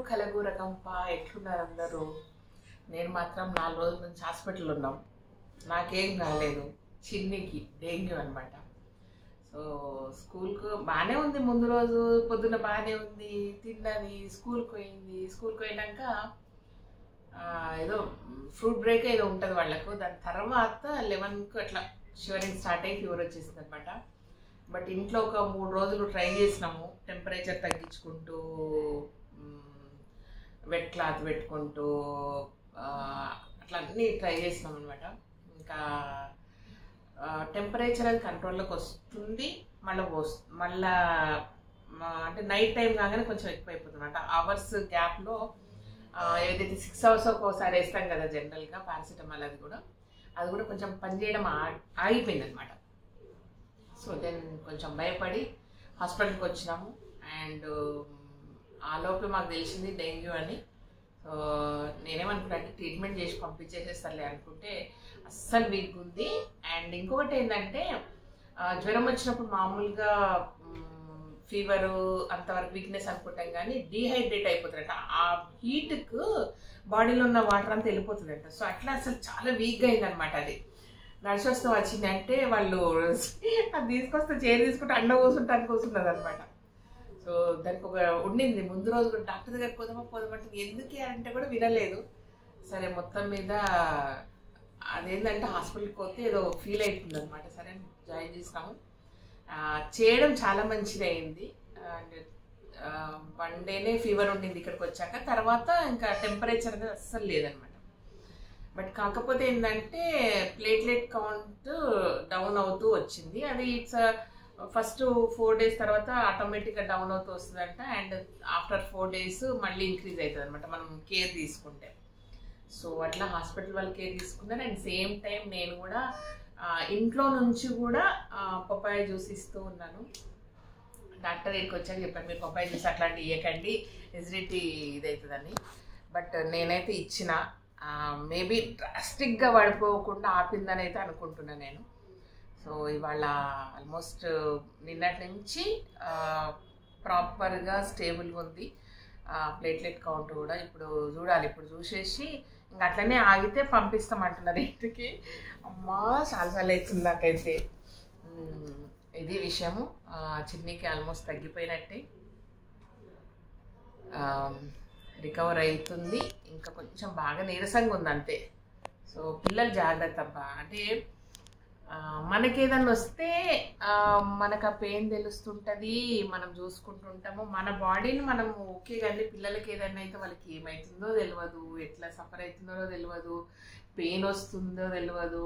కలగూరగంప ఎట్లున్నారు అందరూ? నేను మాత్రం 4 రోజుల నుంచి హాస్పిటల్ ఉన్నాం. నాకేం రాలేదు, చిన్నికి డెంగ్యూ అనమాట. సో స్కూల్కు బాగానే ఉంది, ముందు రోజు పొద్దున్న బాగానే ఉంది, తిన్నది, స్కూల్కి పోయింది. స్కూల్కి పోయినాక ఏదో ఫ్రూట్ బ్రేక్ ఏదో ఉంటుంది వాళ్ళకు. దాని తర్వాత 11కు అట్లా షివరింగ్ స్టార్ట్ అయ్యి ఫీవర్ వచ్చేసింది అనమాట. బట్ ఇంట్లో ఒక 3 రోజులు ట్రై చేసినాము, టెంపరేచర్ తగ్గించుకుంటూ, వెట్ క్లాత్ పెట్టుకుంటూ అట్లా అన్నీ ట్రై చేసినాం అనమాట. ఇంకా టెంపరేచర్ అది కంట్రోల్లోకి వస్తుంది, మళ్ళీ అంటే నైట్ టైం కాగానే కొంచెం ఎక్కువ అయిపోతుంది అనమాట. అవర్స్ గ్యాప్లో ఏదైతే 6 hours ఒకసారి వేస్తాం కదా జనరల్గా పారాసిటమాల్, అది కూడా కొంచెం పనిచేయడం ఆగిపోయింది అనమాట. సో దెన్ కొంచెం భయపడి హాస్పిటల్కి వచ్చినాము. అండ్ ఆ లోపల మాకు తెలిసింది డెంగ్యూ అని. సో నేనేమనుకున్నా ట్రీట్మెంట్ చేసి పంపించేసేస్తానులే అనుకుంటే అస్సలు వీక్ ఉంది. అండ్ ఇంకొకటి ఏంటంటే జ్వరం వచ్చినప్పుడు మామూలుగా ఫీవరు అంతవరకు వీక్నెస్ అనుకుంటాం, కానీ డీహైడ్రేట్ అయిపోతుందంట. ఆ హీట్కు బాడీలో ఉన్న వాటర్ అంతా వెళ్ళిపోతుందంట. సో అట్లా అసలు చాలా వీక్గా అయిందనమాట. అది నడిచి వస్తూ వచ్చింది అంటే వాళ్ళు అది తీసుకొస్తే చైర్ తీసుకుంటే అండ కూర్చున్నది అనమాట. సో దానికి ఒక ఉండింది ముందు రోజు కూడా డాక్టర్ దగ్గర పోదామంటే ఎందుకే అంటే కూడా వినలేదు. సరే మొత్తం మీద అదేంటంటే హాస్పిటల్కి పోతే ఏదో ఫీల్ అవుతుంది అనమాట. సరే జాయిన్ చేసినాము. చేయడం చాలా మంచిది అయింది. అండ్ 1 డేనే ఫీవర్ ఉండింది ఇక్కడికి వచ్చాక. తర్వాత ఇంకా టెంపరేచర్ అనేది అస్సలు లేదనమాట. బట్ కాకపోతే ఏంటంటే ప్లేట్లెట్ కౌంట్ డౌన్ అవుతూ వచ్చింది. అది ఫస్ట్ 4 days తర్వాత ఆటోమేటిక్గా డౌన్ అవుతూ వస్తుందంట. అండ్ ఆఫ్టర్ 4 days మళ్ళీ ఇంక్రీజ్ అవుతుంది అనమాట మనం కేర్ తీసుకుంటే. సో అట్లా హాస్పిటల్ వాళ్ళు కేర్ తీసుకున్నారు. అండ్ సేమ్ టైం నేను కూడా ఇంట్లో నుంచి కూడా పపాయ జ్యూస్ ఇస్తూ ఉన్నాను. డాక్టర్ దగ్గరికి వచ్చాక చెప్పాను, మీరు పపాయ జ్యూస్ అట్లాంటివి ఇవ్వకండి, ఎసిడిటీ ఇదవుతుందని. బట్ నేనైతే ఇచ్చిన, మేబీ డ్రాస్టిక్గా పడిపోకుండా ఆపిందని అయితే అనుకుంటున్నాను నేను. సో ఇవాళ ఆల్మోస్ట్ నిన్నటి నుంచి ప్రాపర్గా స్టేబుల్గా ఉంది. ప్లేట్లెట్ కౌంట్ కూడా ఇప్పుడు చూడాలి, ఇప్పుడు చూసేసి ఇంకా అట్లనే ఆగితే పంపిస్తామంటున్నారు ఇంటికి. అమ్మా చాలాసార్లు అవుతుంది నాకైతే. ఇది విషయము. చిన్నికి ఆల్మోస్ట్ తగ్గిపోయినట్టే, రికవర్ అవుతుంది. ఇంకా కొంచెం బాగా నీరసంగా ఉంది అంతే. సో పిల్లలు జాగ్రత్త అబ్బా. అంటే మనకేదన్నా వస్తే మనకు ఆ పెయిన్ తెలుస్తుంటుంది, మనం చూసుకుంటుంటాము మన బాడీని మనం ఓకే. కానీ పిల్లలకి ఏదైనా అయితే వాళ్ళకి ఏమవుతుందో తెలియదు, ఎట్లా సఫర్ అవుతుందో తెలియదు, పెయిన్ వస్తుందో తెలియదు,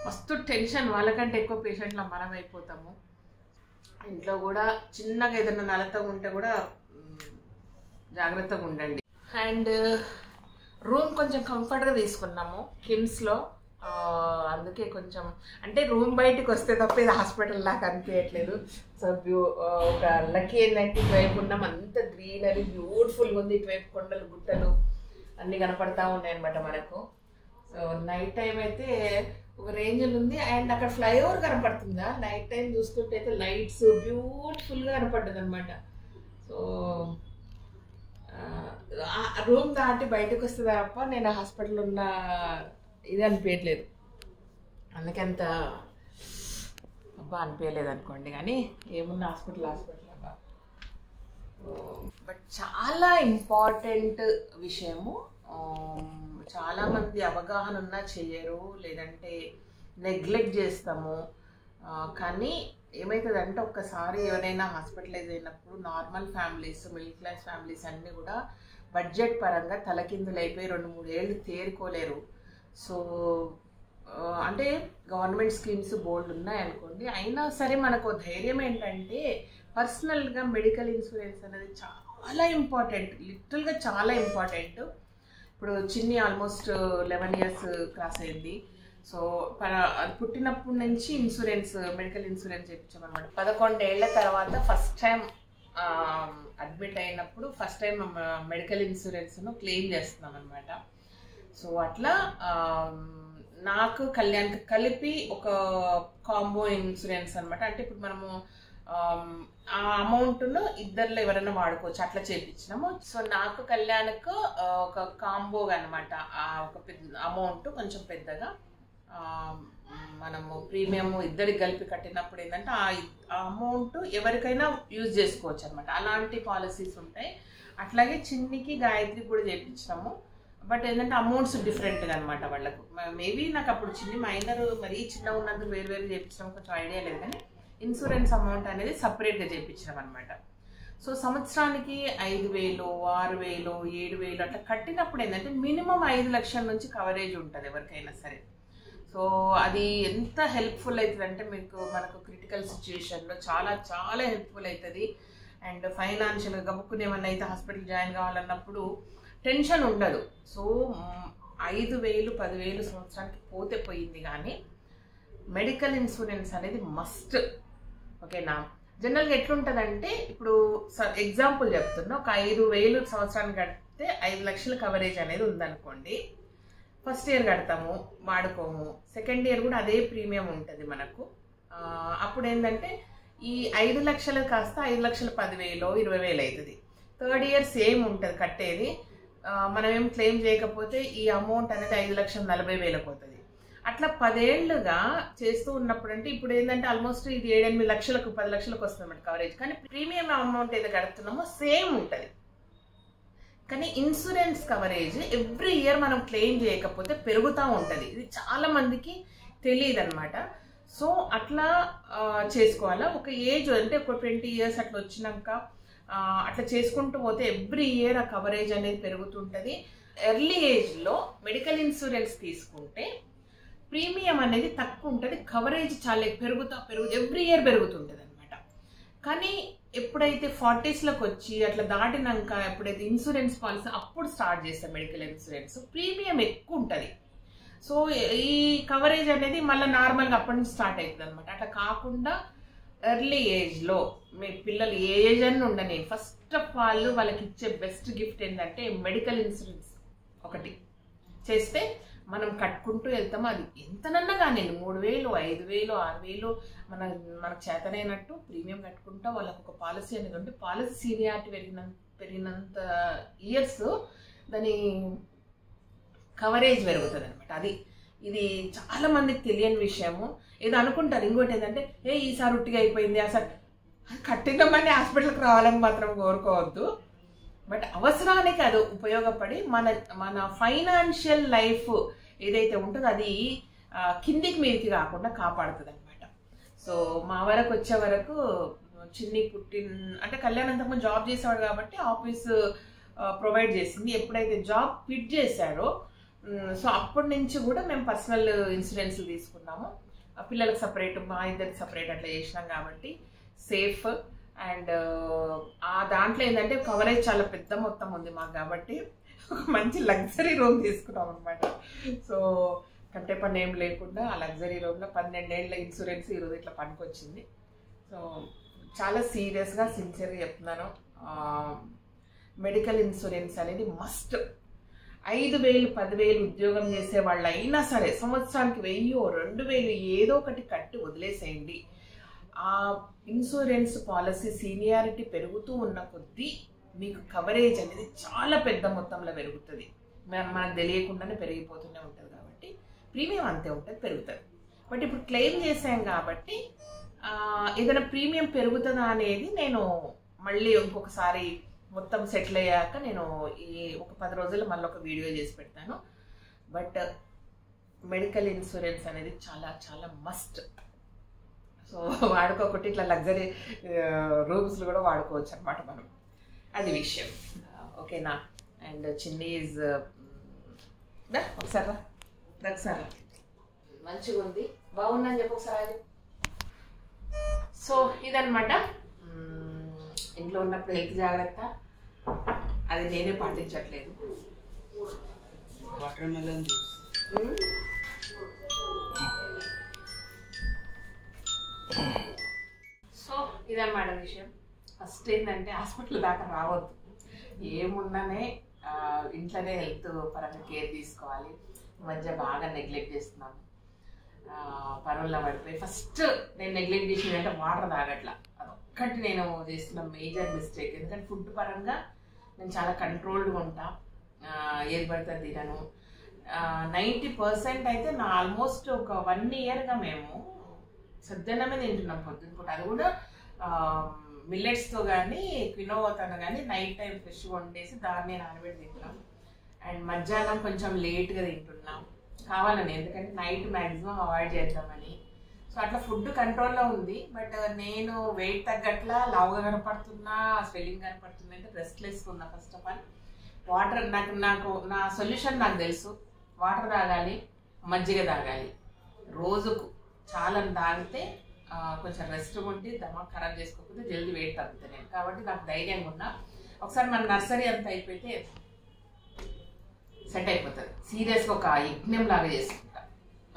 మస్తు టెన్షన్. వాళ్ళకంటే ఎక్కువ పేషెంట్ల మనం అయిపోతాము. ఇంట్లో కూడా చిన్నగా ఏదైనా నలతగా ఉంటే కూడా జాగ్రత్తగా ఉండండి. అండ్ రూమ్ కొంచెం కంఫర్ట్గా తీసుకున్నాము కిమ్స్లో. అందుకే కొంచెం అంటే రూమ్ బయటికి వస్తే తప్ప ఇది హాస్పిటల్ లాగా అనిపించట్లేదు. సో ఒక లక్కీ ఏంటంటే ఇటువైపు ఉన్నాం, అంత గ్రీనరీ బ్యూటిఫుల్గా ఉంది. ఇటువైపు కొండలు గుట్టలు అన్నీ కనపడతా ఉన్నాయి అనమాట మనకు. సో నైట్ టైం అయితే ఒక రేంజ్లు ఉంది. అండ్ అక్కడ ఫ్లైఓవర్ కనపడుతుందా, నైట్ టైం చూస్తుంటే అయితే లైట్స్ బ్యూటిఫుల్గా కనపడ్డది అనమాట. సో రూమ్ దాటి బయటకు వస్తే తప్ప నేను హాస్పిటల్ ఉన్న ఇది అనిపించట్లేదు. అందుకే అంత అబ్బా అనిపించలేదు అనుకోండి, కానీ ఏమున్నా హాస్పిటల్ అబ్బా. బట్ చాలా ఇంపార్టెంట్ విషయము. చాలామంది అవగాహన ఉన్నా చెయ్యరు, లేదంటే నెగ్లెక్ట్ చేస్తాము. కానీ ఏమవుతుందంటే ఒక్కసారి ఎవరైనా హాస్పిటలైజ్ అయినప్పుడు normal families, middle class families అన్నీ కూడా బడ్జెట్ పరంగా తలకిందులు అయిపోయి 2-3 ఏళ్ళు తేరుకోలేరు. సో అంటే గవర్నమెంట్ స్కీమ్స్ బోల్డ్ ఉన్నాయనుకోండి, అయినా సరే మనకు ధైర్యం ఏంటంటే పర్సనల్గా మెడికల్ ఇన్సూరెన్స్ అనేది చాలా ఇంపార్టెంట్, లిటరల్గా చాలా ఇంపార్టెంట్. ఇప్పుడు చిన్ని ఆల్మోస్ట్ 11 years క్రాస్ అయింది. సో అది పుట్టినప్పటి నుంచి ఇన్సూరెన్స్, మెడికల్ ఇన్సూరెన్స్ చేయించామన్నమాట. 11 ఏళ్ల తర్వాత ఫస్ట్ టైం అడ్మిట్ అయినప్పుడు ఫస్ట్ టైం మెడికల్ ఇన్సూరెన్స్ను క్లెయిమ్ చేస్తున్నాం అనమాట. సో అట్లా నాకు కళ్యాణ్కి కలిపి ఒక కాంబో ఇన్సూరెన్స్ అనమాట. అంటే ఇప్పుడు మనము ఆ అమౌంట్ను ఇద్దరిలో ఎవరైనా వాడుకోవచ్చు, అట్లా చేయించినాము. సో నాకు కళ్యాణ్కు ఒక కాంబోగా అనమాట, ఒక పెద్ద అమౌంట్ కొంచెం పెద్దగా మనము ప్రీమియం ఇద్దరికి కలిపి కట్టినప్పుడు ఏంటంటే ఆ అమౌంట్ ఎవరికైనా యూజ్ చేసుకోవచ్చు అనమాట. అలాంటి పాలసీస్ ఉంటాయి. అట్లాగే చిన్నికి గాయత్రికి కూడా చేయించినాము. బట్ ఏంటంటే అమౌంట్స్ డిఫరెంట్గా అనమాట వాళ్ళకు. మేబీ నాకు అప్పుడు చిన్ని మైనర్ మరీ చిన్న ఉన్నందుకు వేరు వేరు చేయించడం కొంచెం ఐడియా లేదు, కానీ ఇన్సూరెన్స్ అమౌంట్ అనేది సపరేట్గా చేయించినాం అనమాట. సో సంవత్సరానికి 5,000, 6,000, 7,000 అట్లా కట్టినప్పుడు ఏంటంటే మినిమం 5 లక్షల నుంచి కవరేజ్ ఉంటుంది ఎవరికైనా సరే. సో అది ఎంత హెల్ప్ఫుల్ అవుతుంది అంటే మనకు క్రిటికల్ సిచ్యుయేషన్లో చాలా చాలా హెల్ప్ఫుల్ అవుతుంది. అండ్ ఫైనాన్షియల్గా గబుక్కుని ఏమన్నా అయితే హాస్పిటల్ జాయిన్ కావాలన్నప్పుడు టెన్షన్ ఉండదు. సో 5,000, 10,000 సంవత్సరానికి పోతే పోయింది, కానీ మెడికల్ ఇన్సూరెన్స్ అనేది మస్ట్. ఓకేనా? జనరల్గా ఎట్లుంటుందంటే ఇప్పుడు ఎగ్జాంపుల్ చెప్తున్నా, ఒక 5,000 సంవత్సరానికి కడితే 5 లక్షల కవరేజ్ అనేది ఉందనుకోండి. ఫస్ట్ ఇయర్ కడతాము, వాడుకోము. సెకండ్ ఇయర్ కూడా అదే ప్రీమియం ఉంటుంది మనకు. అప్పుడు ఏంటంటే ఈ 5 లక్షలు కాస్త 5,10,000, 20,000 అవుతుంది. థర్డ్ ఇయర్ సేమ్ ఉంటుంది కట్టేది. మనం ఏం క్లెయిమ్ చేయకపోతే ఈ అమౌంట్ అనేది 5,40,000 అవుతుంది. అట్లా 10 ఏళ్ళుగా చేస్తూ ఉన్నప్పుడు అంటే ఇప్పుడు ఏంటంటే ఆల్మోస్ట్ ఇది 7-8 లక్షలకు 10 లక్షలకు వస్తుంది అన్నమాట కవరేజ్. కానీ ప్రీమియం అమౌంట్ ఏదో కడుతున్నామో సేమ్ ఉంటుంది. కానీ ఇన్సూరెన్స్ కవరేజ్ ఎవ్రీ ఇయర్ మనం క్లెయిమ్ చేయకపోతే పెరుగుతూ ఉంటుంది. ఇది చాలా మందికి తెలియదు అనమాట. సో అట్లా చేసుకోవాలా. ఒక ఏజ్ అంటే ఒక 20 years అట్లా వచ్చినాక అట్లా చేసుకుంటూ పోతే ఎవ్రీ ఇయర్ ఆ కవరేజ్ అనేది పెరుగుతుంటుంది. ఎర్లీ ఏజ్లో మెడికల్ ఇన్సూరెన్స్ తీసుకుంటే ప్రీమియం అనేది తక్కువ ఉంటుంది, కవరేజ్ చాలా పెరుగుతూ ఎవ్రీ ఇయర్ పెరుగుతుంటుంది అనమాట. కానీ ఎప్పుడైతే 40sలోకి వచ్చి అట్లా దాటినాక ఎప్పుడైతే ఇన్సూరెన్స్ పాలసీ అప్పుడు స్టార్ట్ చేస్తాం మెడికల్ ఇన్సూరెన్స్, ప్రీమియం ఎక్కువ ఉంటుంది. సో ఈ కవరేజ్ అనేది మళ్ళీ నార్మల్గా అప్పటి నుంచి స్టార్ట్ అవుతుంది అనమాట. అట్లా కాకుండా ఎర్లీ ఏజ్లో మీ పిల్లలు ఏ ఏజ్ అని ఉండని ఫస్ట్ ఆఫ్ ఆల్ వాళ్ళకి ఇచ్చే బెస్ట్ గిఫ్ట్ ఏంటంటే మెడికల్ ఇన్సూరెన్స్ ఒకటి చేస్తే మనం కట్టుకుంటూ వెళ్తాము. అది ఎంతనన్నా కానీ 3,000, 5,000, 6,000 మనకు చేతనైనట్టు ప్రీమియం కట్టుకుంటా వాళ్ళకు ఒక పాలసీ అనేది ఉంటే పాలసీ సీనియారిటీ పెరిగినంత ఇయర్స్ దాని కవరేజ్ పెరుగుతుంది అనమాట. ఇది చాలా మందికి తెలియని విషయము. ఏదో అనుకుంటారు. ఇంకోటి ఏంటంటే ఈసారి ఉట్టిగా అయిపోయింది, అసలు కట్టినామని హాస్పిటల్కి రావాలని మాత్రం కోరుకోవద్దు. బట్ అవసరానికి అది ఉపయోగపడి మన ఫైనాన్షియల్ లైఫ్ ఏదైతే ఉంటుందో అది కిందికి మీదికి కాకుండా కాపాడుతుంది అనమాట. సో మా వరకు వచ్చే వరకు చిన్ని అంటే కళ్యాణంతకు జాబ్ చేసేవాడు కాబట్టి ఆఫీస్ ప్రొవైడ్ చేసింది. ఎప్పుడైతే జాబ్ క్విట్ చేశాడో సో అప్పటి నుంచి కూడా మేము పర్సనల్ ఇన్సూరెన్స్ తీసుకున్నాము. పిల్లలకు సపరేట్, మా ఇద్దరికి సపరేట్ అట్లా చేసినాం కాబట్టి సేఫ్. అండ్ ఆ దాంట్లో ఏంటంటే కవరేజ్ చాలా పెద్ద మొత్తం ఉంది మాకు కాబట్టి ఒక మంచి లగ్జరీ రూమ్ తీసుకున్నాం అనమాట. సో కంటే పని ఏం లేకుండా ఆ లగ్జరీ రూమ్లో 12 ఏళ్ళ ఇన్సూరెన్స్ ఈరోజు ఇట్లా పనికొచ్చింది. సో చాలా సీరియస్గా సిన్సియర్గా చెప్తున్నాను, మెడికల్ ఇన్సూరెన్స్ అనేది మస్ట్. 5,000, 10,000 ఉద్యోగం చేసే వాళ్ళు అయినా సరే సంవత్సరానికి 1,000, 2,000 ఏదో ఒకటి కట్టి వదిలేసేయండి. ఆ ఇన్సూరెన్స్ పాలసీ సీనియారిటీ పెరుగుతూ ఉన్న కొద్దీ మీకు కవరేజ్ అనేది చాలా పెద్ద మొత్తంలో పెరుగుతుంది. మనకు తెలియకుండానే పెరిగిపోతూనే ఉంటుంది కాబట్టి ప్రీమియం అంతే ఉంటుంది, పెరుగుతుంది. బట్ ఇప్పుడు క్లెయిమ్ చేసాం కాబట్టి ఏదైనా ప్రీమియం పెరుగుతుందా అనేది నేను మళ్ళీ ఇంకొకసారి మొత్తం సెటిల్ అయ్యాక నేను ఒక 10 రోజుల్లో మళ్ళీ ఒక వీడియో చేసి పెడతాను. బట్ మెడికల్ ఇన్సూరెన్స్ అనేది చాలా చాలా మస్ట్. సో వాడుకోకుండా ఇట్లా లగ్జరీ రూమ్స్లో కూడా వాడుకోవచ్చు అనమాట మనం. అది విషయం. ఓకేనా? అండ్ చిన్ని ఈజ్ ఒకసారి ఒకసారి మంచిగా ఉంది, బాగుందని చెప్పి ఒకసారి. సో ఇదనమాట ఇంట్లో ఉన్నప్పుడు హెల్త్ జాగ్రత్త, అది నేనే పాటించట్లేదు. Watermelon juice. సో ఇదన్నమాట విషయం. ఫస్ట్ ఏంటంటే హాస్పిటల్ దాకా రావద్దు, ఏమున్నానే ఇంట్లోనే హెల్త్ పరంగా కేర్ తీసుకోవాలి. ఈ మధ్య బాగా నెగ్లెక్ట్ చేస్తున్నాను, పనుల్లో పడిపోయి. ఫస్ట్ నేను నెగ్లెక్ట్ చేసింది అంటే వాటర్ తాగట్లా, అదొక్కటే. అదొక్కటి నేను చేస్తున్న మేజర్ మిస్టేక్. ఎందుకంటే ఫుడ్ పరంగా నేను చాలా కంట్రోల్డ్గా ఉంటా, ఏది పడితే తినను. 90% అయితే నా ఆల్మోస్ట్ ఒక 1 ఇయర్గా మేము సద్దన్నమే తింటున్నాం పొద్దున పూట. అది కూడా మిల్లెట్స్తో కానీ క్వినోవాతో కానీ నైట్ టైం ఫ్రెష్గా వండేసి దాన్ని నానబెట్టి తింటున్నాం. అండ్ మధ్యాహ్నం కొంచెం లేట్గా తింటున్నాం కావాలని, ఎందుకంటే నైట్ మ్యాక్సిమం అవాయిడ్ చేద్దామని. సో అట్లా ఫుడ్ కంట్రోల్లో ఉంది. బట్ నేను వెయిట్ తగ్గట్లా లావుగా కనపడుతున్నా, స్వెల్లింగ్ కనపడుతుంది అంటే రెస్ట్లెస్గా ఉన్నా. ఫస్ట్ ఆఫ్ ఆల్ వాటర్, నాకు నా సొల్యూషన్ నాకు తెలుసు. వాటర్ తాగాలి, మజ్జిగ తాగాలి, రోజుకు చాలా తాగితే కొంచెం రెస్ట్ ఉండి దమాక్ ఖరాబ్ చేసుకోకపోతే జల్దీ వెయిట్ తగ్గుతాను నేను. కాబట్టి నాకు ధైర్యంగా ఉన్నా. ఒకసారి మన నర్సరీ అంతా అయిపోతే సెట్ అయిపోతుంది. సీరియస్గా ఒక యజ్ఞం లాగా చేసుకుంటా.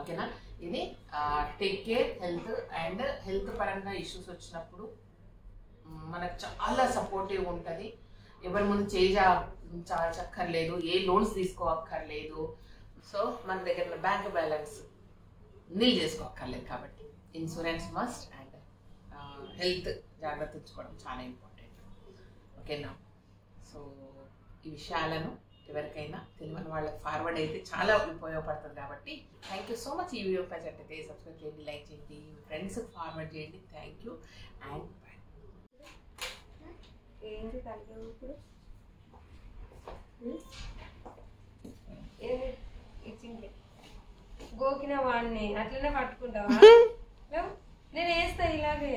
ఓకేనా? ఇది take care health. And health పరంగా ఇష్యూస్ వచ్చినప్పుడు మనకు చాలా సపోర్టివ్ ఉంటుంది. ఎవరి ముందు చాచక్కర్లేదు, ఏ లోన్స్ తీసుకోవక్కర్లేదు. సో మన దగ్గర బ్యాంక్ బ్యాలెన్స్ నీల్ చేసుకోవక్కర్లేదు. కాబట్టి ఇన్సూరెన్స్ మస్ట్. అండ్ హెల్త్ జాగ్రత్త ఉంచుకోవడం చాలా ఇంపార్టెంట్. ఓకేనా? సో ఈ విషయాలను ఎవరికైనా తెలియని వాళ్ళకి ఫార్వర్డ్ అయితే చాలా ఉపయోగపడుతుంది. కాబట్టి థ్యాంక్ యూ సో మచ్. ఈ వీడియో నచ్చితే సబ్స్క్రైబ్ చేయండి, లైక్ చేయండి, మీ ఫ్రెండ్స్కి ఫార్వర్డ్ చేయండి. Thank you and bye. ఏంటి కలిగావు ఇప్పుడు? ఇచ్చింది గోకిన వాడిని అట్లనే పట్టుకుంటావా? నేను వేస్తా ఇలాగే.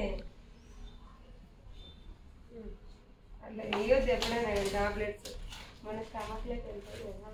అట్లా వేయొద్దు ఎప్పుడైనా టాబ్లెట్స్ మన స్టమక్లోకి వెళ్తాయి కదా.